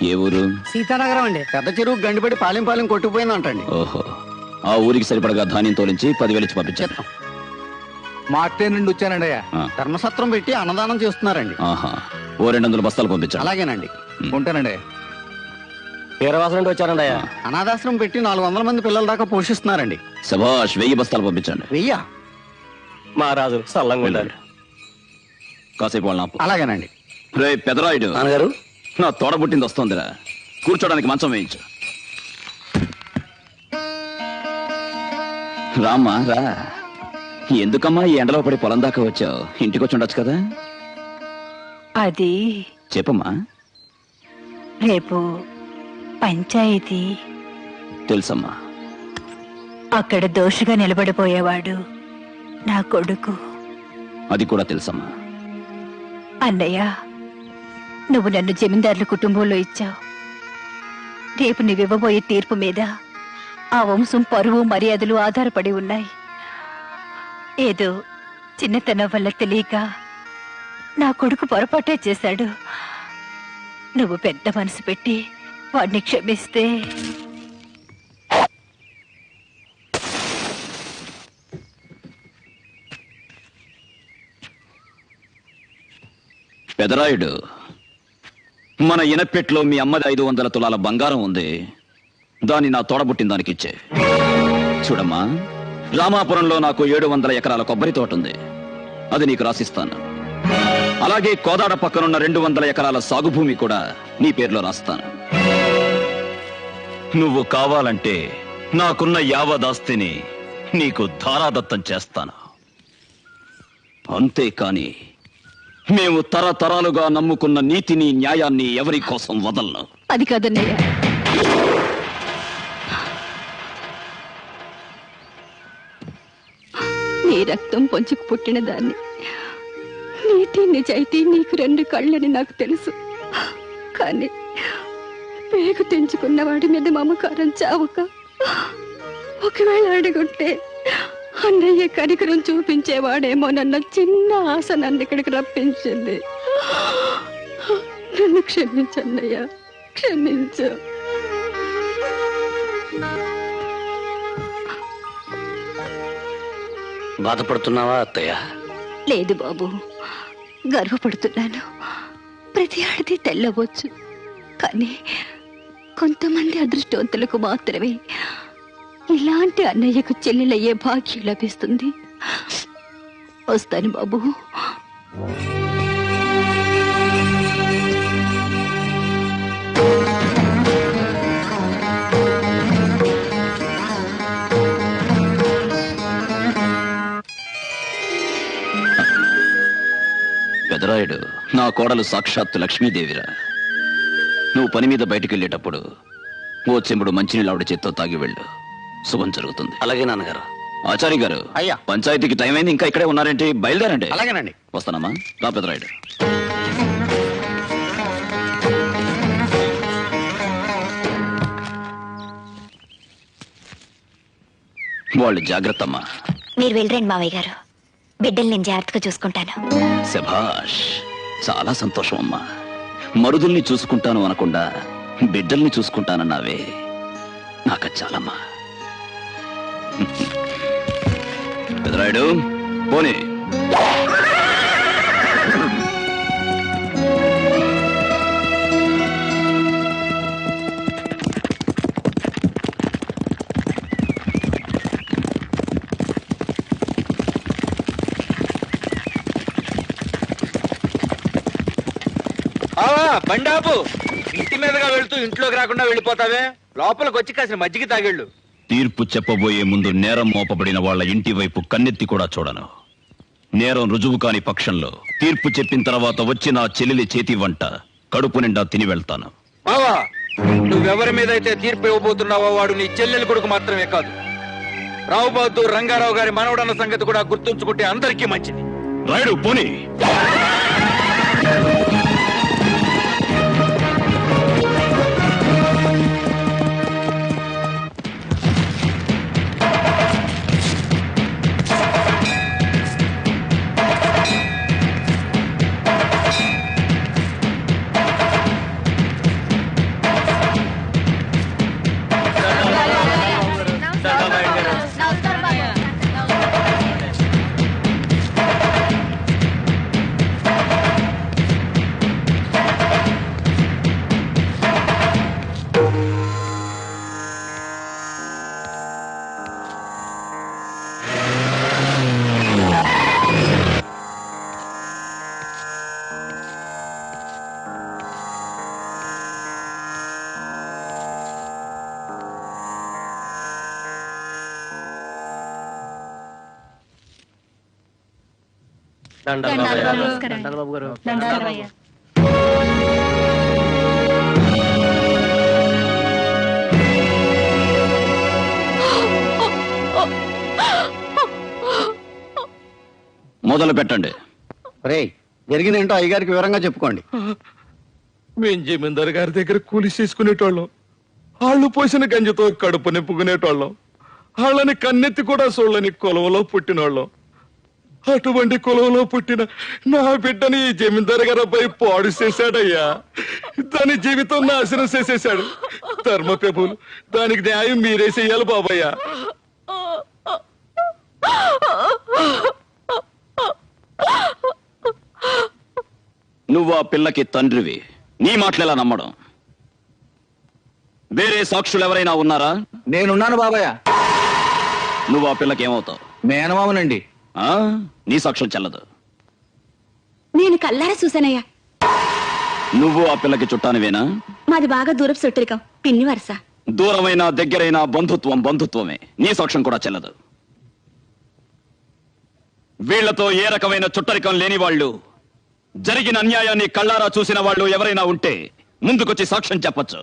ఏ ఊరు? సీతానగరం అండి. పెద్ద చెరువు గండిపడి పాలెం కొట్టుకుపోయిందంటండి. ఓహో, ఆ ఊరికి సరిపడగా ధాన్యం తోలించి 10,000 ఇచ్చి పంపించాను. మా అత్తయ్య నుండి వచ్చానండి అయ్యా. ధర్మసత్రం పెట్టి అన్నదానం చేస్తున్నారండి. ఆహా, ఓ 200 బస్తాలు పంపించాను. అలాగేనండి. ఉంటానండి. వీరవాసం నుండి వచ్చానండి అయ్యా. అనాథాశ్రమం పెట్టి 400 మంది పిల్లల దాకా పోషిస్తున్నారండి. శభాష్, 1000 బస్తాలు పంపించండి. 1000? మా రాజు సల్లంగా ఉండాలి. కాసేపు వాళ్ళ అలాగేనండి. రే పెదరాయుడు, నాన్నగారు, నా తోడబుట్టింది వస్తుందిరా, కూర్చోడానికి మంచం వేయించు. రామ్మా రా. ఎందుకమ్మా ఈ ఎండలో పడి పొలం దాకా వచ్చావు? ఇంటికి వచ్చి ఉండొచ్చు కదా. అది చెప్పమ్మా. రేపు పంచాయతీ. తెలుసమ్మా. అక్కడ దోషిగా నిలబడిపోయేవాడు నా కొడుకు. అది కూడా తెలుసమ్మా. అన్నయ్య, నువ్వు నన్ను జమీందారుల కుటుంబంలో ఇచ్చావు. రేపు నువ్వివ్వబోయే తీర్పు మీద ఆ వంశం పరువు మర్యాదలు ఆధారపడి ఉన్నాయి. ఏదో చిన్నతనం వల్ల తెలియక నా కొడుకు పొరపాటే చేశాడు. నువ్వు పెద్ద మనసు పెట్టి వాడిని క్షమిస్తే. పెదరాయుడు, మన ఇనపెట్లో మీ అమ్మది 500 తులాల బంగారం ఉంది. దాన్ని నా తోడబుట్టిన దానికి ఇచ్చే. చూడమ్మా, రామాపురంలో నాకు 700 ఎకరాల కొబ్బరి తోట ఉంది. అది నీకు రాసిస్తాను. అలాగే కోదాడ పక్కనున్న 200 ఎకరాల సాగు భూమి కూడా నీ పేరులో రాస్తాను. నువ్వు కావాలంటే నాకున్న యావదాస్తిని నీకు ధారాదత్తం చేస్తాను. అంతేకాని మేము తరతరాలుగా నమ్ముకున్న నీతిని న్యాయాన్ని ఎవరి కోసం వదలను. అది కాదన్నయ్య, నీ రక్తం పొంచుకు పుట్టిన దాన్ని, నీతి నిజాయితీ నీకు రెండు కళ్ళని నాకు తెలుసు. కానీ పేగు తెంచుకున్న వాడి మీద మమకారం చావక, ఒకవేళ అడుగుంటే అన్నయ్య కనికరం చూపించేవాడేమోనన్న చిన్న ఆశ నన్ను ఇక్కడికి రప్పించింది. నన్ను క్షమించన్నయ్య, క్షమించు. బాధపడుతున్నావా అత్తయ్య? లేదు బాబు, గర్వపడుతున్నాను. ప్రతి ఆడది తెల్లవచ్చు, కానీ కొంతమంది అదృష్టవంతులకు మాత్రమే ఇలాంటి అన్నయ్యకు చెల్లెలయ్యే భాగ్యం లభిస్తుంది. వస్తాను బాబు. పెదరాయుడు, నా కోడలు సాక్షాత్తు లక్ష్మీదేవిరా. నువ్వు పని మీద బయటికి వెళ్ళేటప్పుడు ఓ చెంబుడు మంచినీళ్ళు ఆవిడ చేత్తో తాగి వెళ్ళు. శుభం జరుగుతుంది. అలాగే నాన్నగారు. ఆచారి గారు, అయ్యా. పంచాయతీకి టైం అయింది, ఇంకా ఇక్కడే ఉన్నారేంటి? బయలుదేరండి. అలాగేనండి. వస్తానమ్మా. రా పెదరాయుడు. వాళ్ళు జాగ్రత్త అమ్మా. మీరు వెళ్ళరండి మావయ్య గారు, బిడ్డలు నేను జాగ్రత్తగా చూసుకుంటాను. శభాష్, చాలా సంతోషం అమ్మా. మరుదుల్ని చూసుకుంటాను అనకుండా బిడ్డల్ని చూసుకుంటానన్నావే, నాకు చాలమ్మా. పెదరాయుడు, పోనీ. బండాపు, ఇంటి మీదుగా వెళ్తూ ఇంట్లోకి రాకుండా వెళ్ళిపోతావే, లోపలికి వచ్చి కాసిన మజ్జిగ తాగేళ్ళు. తీర్పు చెప్పబోయే ముందు నేరం మోపబడిన వాళ్ళ ఇంటి వైపు కన్నెత్తి కూడా చూడను. నేరం రుజువు కాని పక్షంలో తీర్పు చెప్పిన తర్వాత వచ్చి నా చెల్లెలి చేతి వంట కడుపు నిండా తిని వెళ్తాను. బావా, నువ్వెవరి మీద అయితే తీర్పు ఇవ్వబోతున్నావో వాడు నీ చెల్లెలి కొడుకు మాత్రమే కాదు, రావు బహదూర్ రంగారావు గారి మనవడన్న సంగతి కూడా గుర్తుంచుకుంటే అందరికీ మంచిది. రాయుడు, పోనీ. మొదలు పెట్టండి. జరిగిందేంటో అయ్యగారికి వివరంగా చెప్పుకోండి. మేం జమీందారు గారి దగ్గర కూలి చేసుకునేటోళ్ళం, వాళ్ళు పోసిన గంజితో కడుపు నింపుకునేటోళ్ళం, వాళ్ళని కన్నెత్తి కూడా చూడని కులంలో పుట్టినోళ్ళం. అటువంటి కులంలో పుట్టిన నా బిడ్డని ఈ జమీందారు గారు అబ్బాయి పాడు చేశాడయ్యా. దాని జీవితం నాశనం చేసేశాడు. ధర్మ ప్రభులు, దానికి న్యాయం మీరే చెయ్యాలి బాబయ్యా. నువ్వు ఆ పిల్లకి తండ్రివి, నీ మాటలేలా నమ్మడం? వేరే సాక్షులు ఎవరైనా ఉన్నారా? నేనున్నాను బాబయ్య. నువ్వు ఆ పిల్లకి ఏమవుతావు? మేనమామనండి. నీ సాక్ష్యం చెల్లదు. నేను కల్లారా చూసానయ్యా. నువ్వు ఆ పిల్లకి చుట్టానివేనా? మాది బాగా దూరపు చుట్టరికం, పిన్ని వరుస. దూరమైన దగ్గరైన బంధుత్వం బంధుత్వమే, నీ సాక్ష్యం కూడా చెల్లదు. వీళ్లతో ఏ రకమైన చుట్టరికం లేని వాళ్ళు, జరిగిన అన్యాయాన్ని కళ్ళారా చూసిన వాళ్ళు ఎవరైనా ఉంటే ముందుకొచ్చి సాక్ష్యం చెప్పొచ్చు.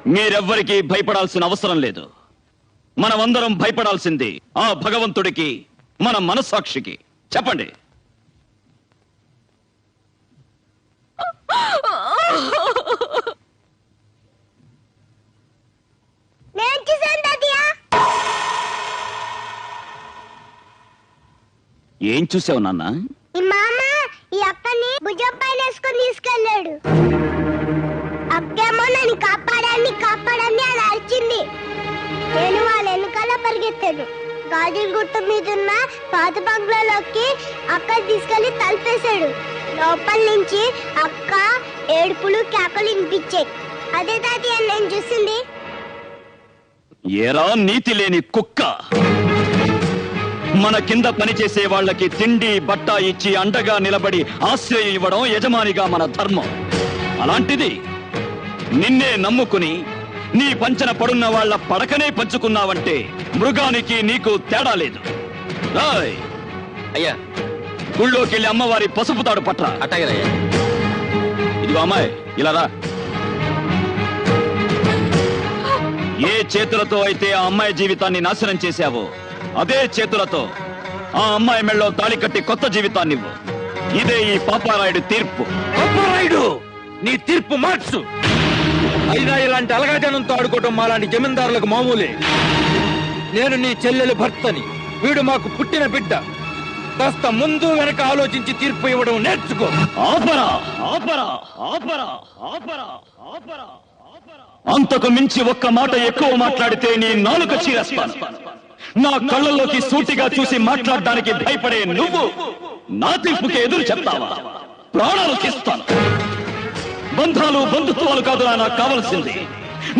మీరెవ్వరికీ భయపడాల్సిన అవసరం లేదు. మనమందరం భయపడాల్సింది ఆ భగవంతుడికి, మన మనస్సాక్షికి. చెప్పండి. ఏం చూసావు నాన్న? ఈ మామ ఈ అక్కని భుజం పైన వేసుకొని తీసుకెళ్ళాడు. అక్కేమో నన్ను కాపాడాన్ని అది అరిచింది. నేను వాళ్ళ వెనకాల పరిగెత్తాను. గాజుల గుట్ట మీద ఉన్న పాత బంగ్లాలోకి అక్క తీసుకెళ్లి తలుపేశాడు. లోపల నుంచి అక్క ఏడుపులు కేకలు వినిపించాయి. అదే తాతయ్య నేను చూసింది. ఏరా నీతి లేని కుక్క! మన కింద పనిచేసే వాళ్ళకి తిండి బట్ట ఇచ్చి అండగా నిలబడి ఆశ్రయం ఇవ్వడం యజమానిగా మన ధర్మం. అలాంటిది నిన్నే నమ్ముకుని నీ పంచన పడున్న వాళ్ళ పడకనే పంచుకున్నావంటే మృగానికి నీకు తేడా లేదు. రాయ్ అయ్యా, గుళ్ళోకెళ్ళి అమ్మవారి పసుపు తాడు పట్ల. అట్టగలయ్యా. ఇదిగో అమ్మాయి, ఇలా రా. ఏ చేతులతో అయితే ఆ అమ్మాయి జీవితాన్ని నాశనం చేశావో అదే చేతులతో ఆ అమ్మాయి మెళ్ళో తాళి కట్టి కొత్త జీవితాన్నివ్వు. ఇదే ఈ పాపారాయుడు తీర్పు. పాపారాయుడు, నీ తీర్పు మార్చు. అయినా ఇలాంటి అలగాజనంతో ఆడుకోవటం మాలాంటి జమీందారులకు మామూలే. నేను నీ చెల్లెలు భర్తని, వీడు మాకు పుట్టిన బిడ్డ. కాస్త ముందు వెనక ఆలోచించి తీర్పు ఇవ్వడం నేర్చుకో. ఆపరా ఆపరా ఆపరా ఆపరా ఆపరా. అంతకు మించి ఒక్క మాట ఎక్కువ మాట్లాడితే నీ నాలుక చీరేస్తాను. నా కళ్ళల్లోకి సూటిగా చూసి మాట్లాడడానికి భయపడే నువ్వు నా తీర్పుకి ఎదురు చెప్తావా? ప్రాణాలు తీస్తాను. బంధాలు బంధుత్వాలు కాదురా నాకు కావలసింది.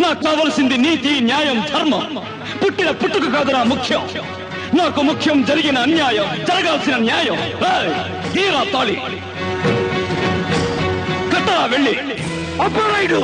నాకు కావలసింది నీతి, న్యాయం, ధర్మం. పుట్టిన పుట్టుక కాదురా ముఖ్యం. నాకు ముఖ్యం జరిగిన అన్యాయం, జరగాల్సిన న్యాయం. తీరా తాళి కట్టరా వెళ్ళి. పాపారాయుడు,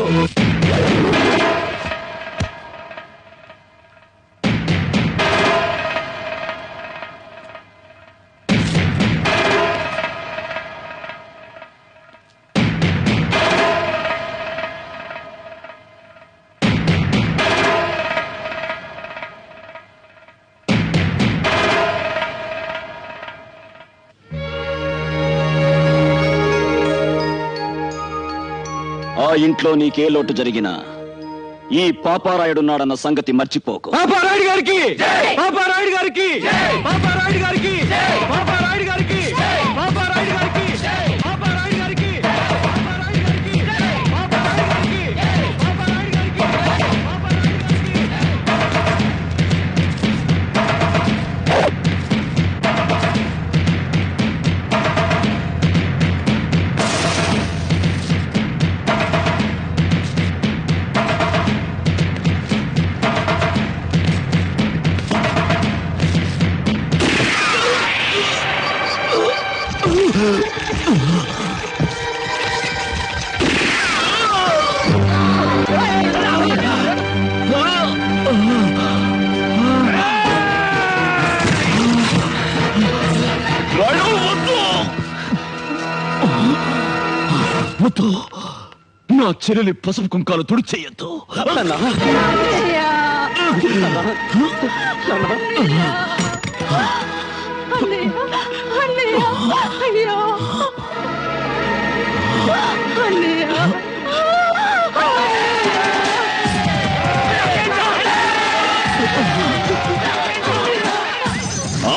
ఆ ఇంట్లో నీకే లోటు జరిగినా ఈ పాపారాయుడున్నాడన్న సంగతి మర్చిపోకు. పాపారాయుడు గారికి, పాపారాయుడు గారికి, పాపారాయుడు గారికి, పాపారాయుడు గారికి, పాపారాయుడు గారికి, పాపారాయుడు గారికి, పాపారాయుడు గారికి, పాపారాయుడు గారికి, పాపారాయుడు వద్దు, నా చెల్లెలి పసుపు కుంకాలు తుడిచేయద్దు.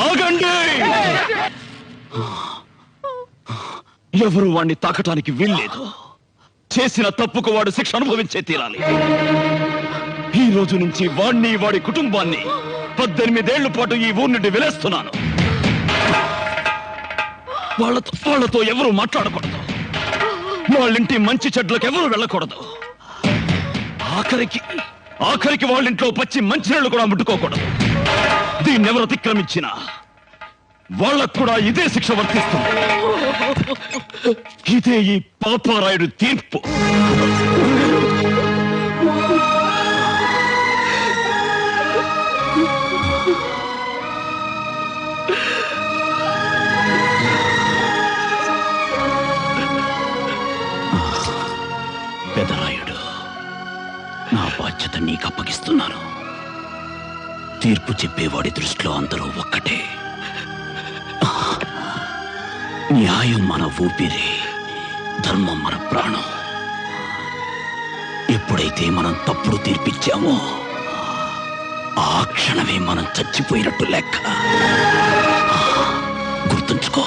ఆగండి! ఎవరు వాణ్ణి తాకటానికి వీల్లేదు. చేసిన తప్పుకు వాడు శిక్ష అనుభవించే తీరాలి. ఈ రోజు నుంచి వాణ్ణి, వాడి కుటుంబాన్ని 18 ఏళ్ల పాటు ఈ ఊరు నుండి వెలేస్తున్నాను. వాళ్ళతో ఎవరు మాట్లాడకూడదు. వాళ్ళింటి మంచి చెడ్లకు ఎవరు వెళ్ళకూడదు. ఆఖరికి వాళ్ళింట్లో పచ్చి మంచినీళ్లు కూడా ముట్టుకోకూడదు. దీన్ని ఎవరు అతిక్రమించినా వాళ్ళకు కూడా ఇదే శిక్ష వర్తిస్తుంది. ఇదే ఈ పాపారాయుడు తీర్పు. పెదరాయుడు, నా బాధ్యత తీర్పు చెప్పేవాడి దృష్టిలో అందరూ ఒక్కటే. న్యాయం మన ఊపిరి, ధర్మం మన ప్రాణం. ఎప్పుడైతే మనం తప్పుడు తీర్పిచ్చామో ఆ క్షణమే మనం చచ్చిపోయినట్టు లెక్క. గుర్తుంచుకో.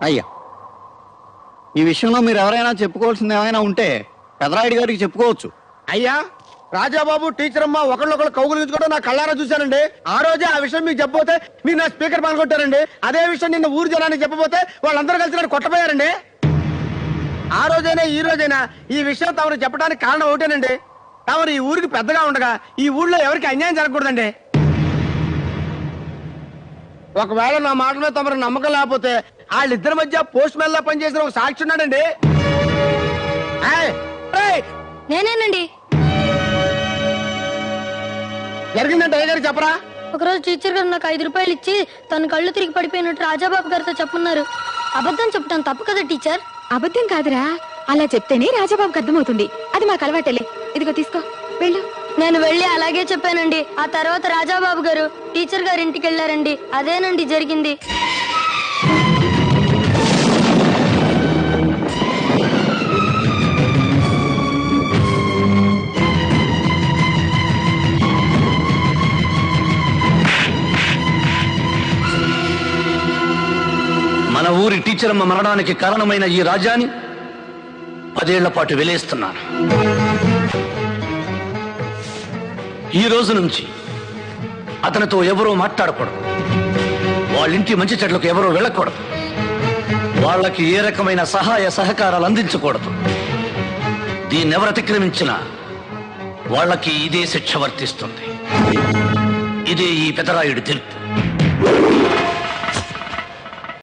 అయ్యా, ఈ విషయంలో మీరు ఎవరైనా చెప్పుకోవాల్సింది ఏమైనా ఉంటే పెదరాయుడు గారికి చెప్పుకోవచ్చు. అయ్యా, రాజాబాబు టీచర్ అమ్మ ఒకళ్ళొకళ్ళు కౌగులించుకోవడం నా కళ్ళారా చూశానండి. ఆ రోజే ఆ విషయం మీకు చెప్పబోతే మీరు నా స్పీకర్ పనుకొట్టారండి. అదే విషయం నిన్న ఊరు జనానికి చెప్పబోతే వాళ్ళందరూ కలిసి నన్ను కొట్టపోయారండి. ఆ రోజైనా ఈ రోజైనా ఈ విషయం తమరు చెప్పడానికి కారణం ఒకటేనండి. తమరు ఈ ఊరికి పెద్దగా ఉండగా ఈ ఊళ్ళో ఎవరికి అన్యాయం జరగకూడదండి. ఒకవేళ నా మాట మీద తమరు నమ్మకం లేకపోతే వాళ్ళిద్దరి మధ్య పోస్ట్ మ్యాన్ లా పనిచేసిన ఒక సాక్షి ఉన్నాడండి. నేనేనండి. జరిగిందంటే అయ్యగారు చెప్పరా? ఒకరోజు టీచర్ గారు నాకు 5 రూపాయలు ఇచ్చి తన కళ్ళు తిరిగి పడిపోయినట్టు రాజాబాబు గారితో చెప్పున్నారు. అబద్ధం చెప్పడం తప్పు కదా టీచర్? అబద్ధం కాదురా, అలా చెప్తేనే రాజాబాబుకి అర్థమవుతుంది. అది మాకు అలవాటలే. ఇదిగో తీసుకో, వెళ్ళు. నేను వెళ్ళి అలాగే చెప్పానండి. ఆ తర్వాత రాజాబాబు గారు టీచర్ గారి ఇంటికి వెళ్ళారండి. అదేనండి జరిగింది. మన ఊరి టీచర్ అమ్మ మరణానికి కారణమైన ఈ రాజాని 10 ఏళ్ల పాటు వెలేస్తున్నాను. ఈ రోజు నుంచి అతనితో ఎవరూ మాట్లాడకూడదు. వాళ్ళింటి మంచి చెట్లకు ఎవరూ వెళ్ళకూడదు. వాళ్ళకి ఏ రకమైన సహాయ సహకారాలు అందించకూడదు. దీన్నెవరు అతిక్రమించినా వాళ్ళకి ఇదే శిక్ష వర్తిస్తుంది. ఇదే ఈ పెదరాయుడి తీర్పు.